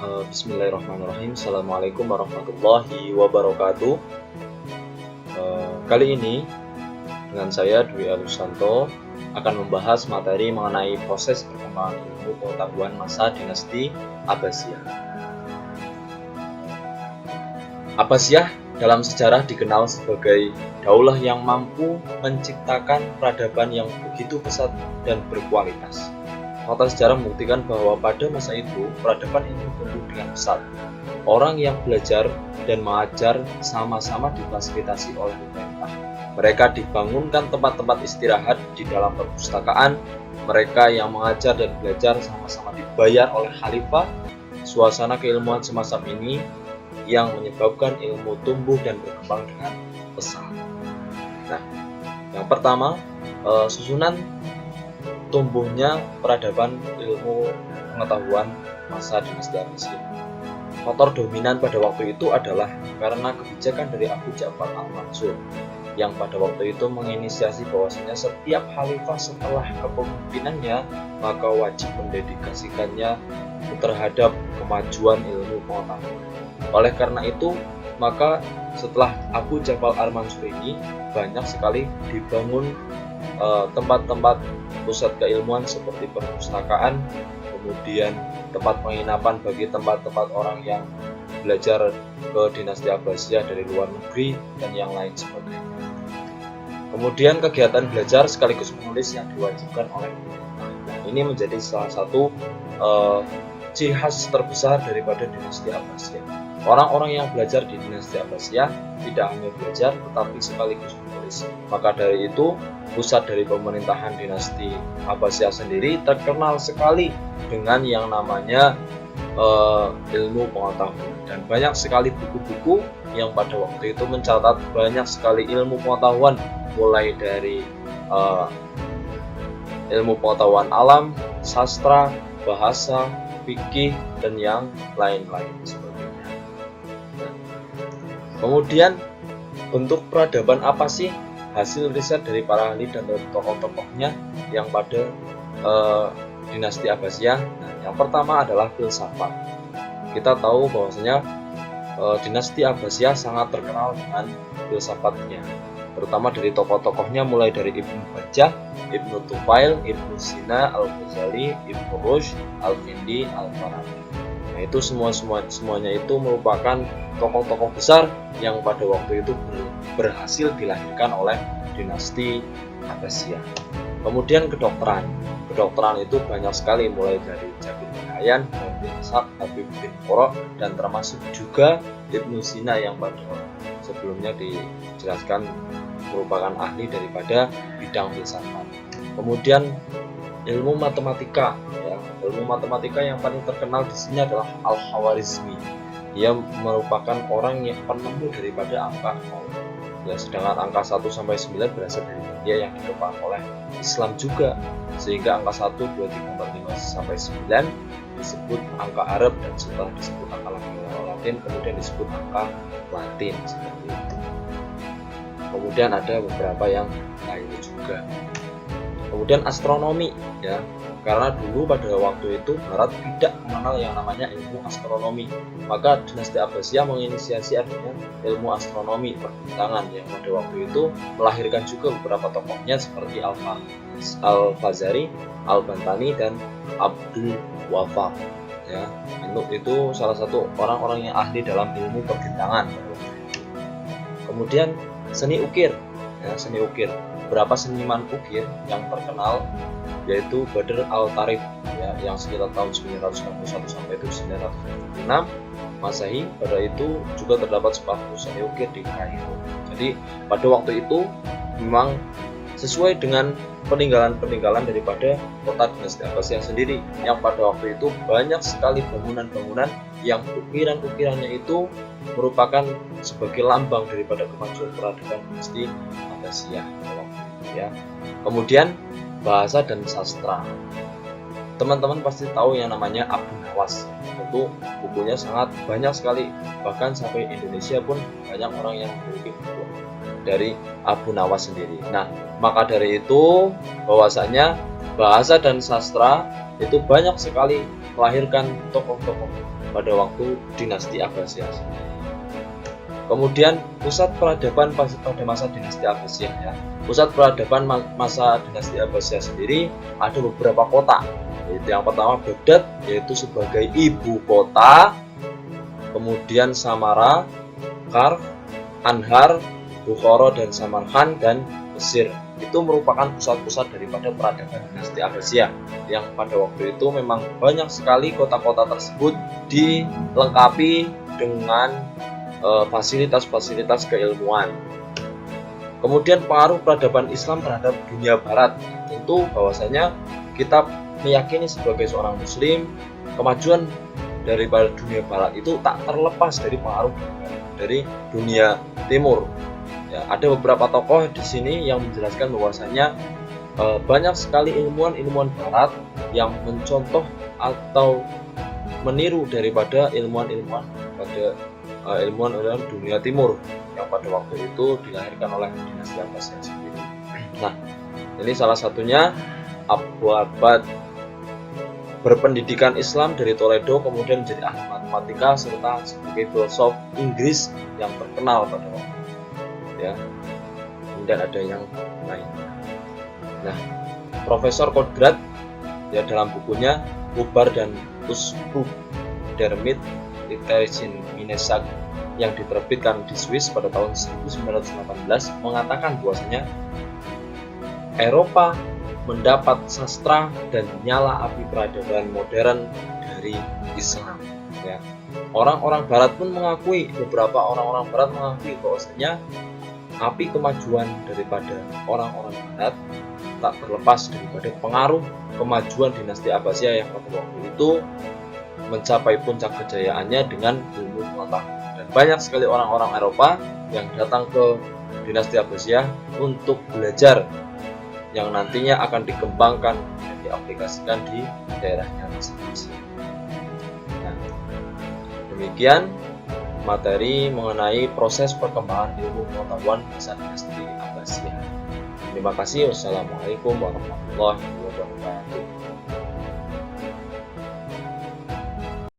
Bismillahirrahmanirrahim. Assalamualaikum warahmatullahi wabarakatuh. Kali ini dengan saya Dwi Alusanto akan membahas materi mengenai proses perkembangan ilmu pengetahuan masa dinasti Abbasiyah. Abbasiyah dalam sejarah dikenal sebagai daulah yang mampu menciptakan peradaban yang begitu pesat dan berkualitas. Fakta sejarah membuktikan bahwa pada masa itu peradaban itu tumbuh dengan pesat. Orang yang belajar dan mengajar sama-sama difasilitasi oleh pemerintah. Mereka dibangunkan tempat-tempat istirahat di dalam perpustakaan. Mereka yang mengajar dan belajar sama-sama dibayar oleh khalifah. Suasana keilmuan semacam ini yang menyebabkan ilmu tumbuh dan berkembang dengan pesat. Nah, yang pertama, susunan tumbuhnya peradaban ilmu pengetahuan masa dinasti Abbasiyah. Faktor dominan pada waktu itu adalah karena kebijakan dari Abu Ja'far al-Mansur yang pada waktu itu menginisiasi bahwasanya setiap khalifah setelah kepemimpinannya maka wajib mendedikasikannya terhadap kemajuan ilmu pengetahuan. Oleh karena itu, maka setelah Abu Ja'far al-Mansur ini banyak sekali dibangun tempat-tempat pusat keilmuan seperti perpustakaan, kemudian tempat penginapan bagi tempat-tempat orang yang belajar ke dinasti Abbasiyah dari luar negeri dan yang lain sebagainya. Kemudian kegiatan belajar sekaligus menulis yang diwajibkan oleh pemerintah. Ini menjadi salah satu ciri khas terbesar daripada dinasti Abbasiyah. Orang-orang yang belajar di dinasti Abbasiyah tidak hanya belajar tetapi sekaligus menulis. Maka dari itu, pusat dari pemerintahan dinasti Abbasiyah sendiri terkenal sekali dengan yang namanya ilmu pengetahuan, dan banyak sekali buku-buku yang pada waktu itu mencatat banyak sekali ilmu pengetahuan, mulai dari ilmu pengetahuan alam, sastra, bahasa, fikih, dan yang lain-lain sebagainya. Kemudian bentuk peradaban apa sih hasil riset dari para ahli dan tokoh-tokohnya yang pada dinasti Abbasiyah? Nah, yang pertama adalah filsafat. Kita tahu bahwasanya dinasti Abbasiyah sangat terkenal dengan filsafatnya, terutama dari tokoh-tokohnya mulai dari Ibnu Bajjah, Ibnu Tufail, Ibnu Sina, Al-Ghazali, Ibnu Rushd, Al-Kindi, Al-Farabi. Nah, itu semuanya itu merupakan tokoh-tokoh besar yang pada waktu itu berhasil dilahirkan oleh dinasti Abbasiyah. Kemudian kedokteran itu banyak sekali, mulai dari Jabir bin Hayyan, bin Ishaq, Habib bin Qura, dan termasuk juga Ibnu Sina yang pada sebelumnya dijelaskan merupakan ahli daripada bidang filsafat. Kemudian ilmu matematika, ilmu matematika yang paling terkenal di sini adalah Al-Khwarizmi. Dia merupakan orang yang penemu daripada angka 0. Sedangkan angka 1 sampai 9 berasal dari India yang dikembangkan oleh Islam juga. Sehingga angka 1, 2, 3, 4, 5 sampai 9 disebut angka Arab, dan setelah disebut angka Latin kemudian disebut angka Latin seperti itu. Kemudian ada beberapa yang lainnya juga. Kemudian astronomi, karena dulu pada waktu itu Barat tidak mengenal yang namanya ilmu astronomi, maka dinasti Abbasiyah menginisiasi adanya ilmu astronomi perbintangan yang pada waktu itu melahirkan juga beberapa tokohnya seperti Al-Fazari, Al-Bantani, dan Abdul Wahab. Itu salah satu orang-orang yang ahli dalam ilmu perbintangan. Kemudian seni ukir, beberapa seniman ukir yang terkenal yaitu Badr al-Tarif yang sekitar tahun 961 sampai 976 Masehi. Pada itu juga terdapat sepatu seni ukir di Kairo. Jadi pada waktu itu memang sesuai dengan peninggalan daripada kota dinasti Abbasiyah sendiri, yang pada waktu itu banyak sekali bangunan-bangunan yang ukiran-ukirannya itu merupakan sebagai lambang daripada kemajuan peradaban dinasti Abbasiyah. Kemudian bahasa dan sastra. Teman-teman pasti tahu yang namanya Abu Nawas. Tentu bukunya sangat banyak sekali, bahkan sampai Indonesia pun banyak orang yang memiliki buku dari Abu Nawas sendiri. Nah, maka dari itu bahwasanya bahasa dan sastra itu banyak sekali melahirkan tokoh-tokoh pada waktu dinasti Abbasiyah. Kemudian pusat peradaban pada masa dinasti Abbasiyah ya. Pusat peradaban masa dinasti Abbasiyah sendiri ada beberapa kota. Yaitu yang pertama Baghdad, yaitu sebagai ibu kota. Kemudian Samara, Karf, Anhar, Bukhara dan Samarkand dan Mesir. Itu merupakan pusat-pusat daripada peradaban dinasti Abbasiyah yang pada waktu itu memang banyak sekali kota-kota tersebut dilengkapi dengan fasilitas-fasilitas keilmuan. Kemudian pengaruh peradaban Islam terhadap dunia barat. Tentu bahwasanya kita meyakini sebagai seorang muslim, kemajuan daripada dunia barat itu tak terlepas dari pengaruh dari dunia timur. Ya, ada beberapa tokoh di sini yang menjelaskan bahwasanya banyak sekali ilmuwan-ilmuwan barat yang mencontoh atau meniru daripada ilmuwan-ilmuwan pada ilmuwan dunia timur yang pada waktu itu dilahirkan oleh dinasti Abbasiyah sendiri. Nah, ini salah satunya Abu Abbad berpendidikan Islam dari Toledo, kemudian menjadi ahli matematika serta sebagai filosof Inggris yang terkenal pada waktu itu. Ya, kemudian ada yang lain. Nah, Profesor Kodrat ya dalam bukunya Hubar dan Usbub Dermit Literasin Minesak yang diterbitkan di Swiss pada tahun 1918 mengatakan bahwasanya Eropa mendapat sastra dan nyala api peradaban modern dari Islam. Ya. Orang-orang Barat pun mengakui, beberapa orang-orang Barat mengakui bahwasanya api kemajuan daripada orang-orang Barat tak terlepas daripada pengaruh kemajuan dinasti Abbasiyah yang pada waktu itu mencapai puncak kejayaannya dengan ilmu pengetahuan. Dan banyak sekali orang-orang Eropa yang datang ke dinasti Abbasiyah untuk belajar yang nantinya akan dikembangkan dan diaplikasikan di daerahnya masing-masing. Nah, demikian materi mengenai proses perkembangan ilmu pengetahuan masa dinasti Abbasiyah. Terima kasih. Wassalamualaikum warahmatullahi wabarakatuh.